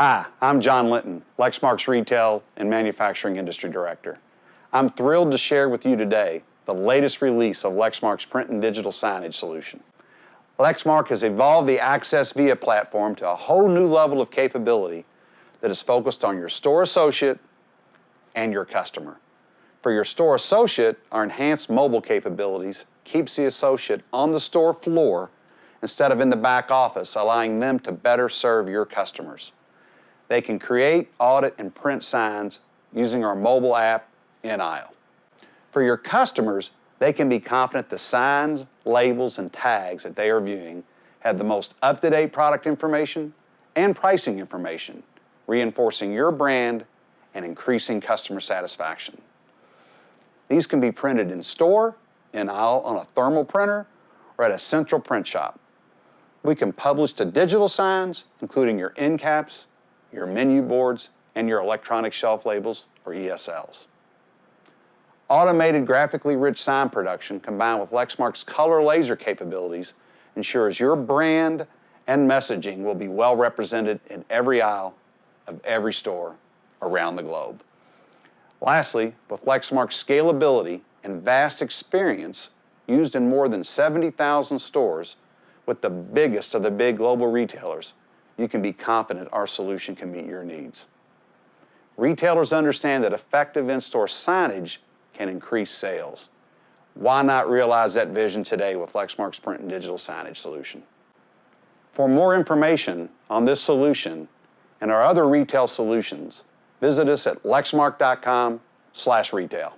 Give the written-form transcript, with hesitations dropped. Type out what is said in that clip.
Hi, I'm John Linton, Lexmark's Retail and Manufacturing Industry Director. I'm thrilled to share with you today the latest release of Lexmark's print and digital signage solution. Lexmark has evolved the Access Via platform to a whole new level of capability that is focused on your store associate and your customer. For your store associate, our enhanced mobile capabilities keeps the associate on the store floor instead of in the back office, allowing them to better serve your customers. They can create, audit, and print signs using our mobile app in aisle. For your customers, they can be confident the signs, labels, and tags that they are viewing have the most up-to-date product information and pricing information, reinforcing your brand and increasing customer satisfaction. These can be printed in store, in aisle on a thermal printer, or at a central print shop. We can publish to digital signs, including your end caps, your menu boards, and your electronic shelf labels, or ESLs. Automated graphically rich sign production combined with Lexmark's color laser capabilities ensures your brand and messaging will be well represented in every aisle of every store around the globe. Lastly, with Lexmark's scalability and vast experience used in more than 70,000 stores with the biggest of the big global retailers, you can be confident our solution can meet your needs. Retailers understand that effective in-store signage can increase sales. Why not realize that vision today with Lexmark's print and digital signage solution? For more information on this solution and our other retail solutions, visit us at lexmark.com/retail.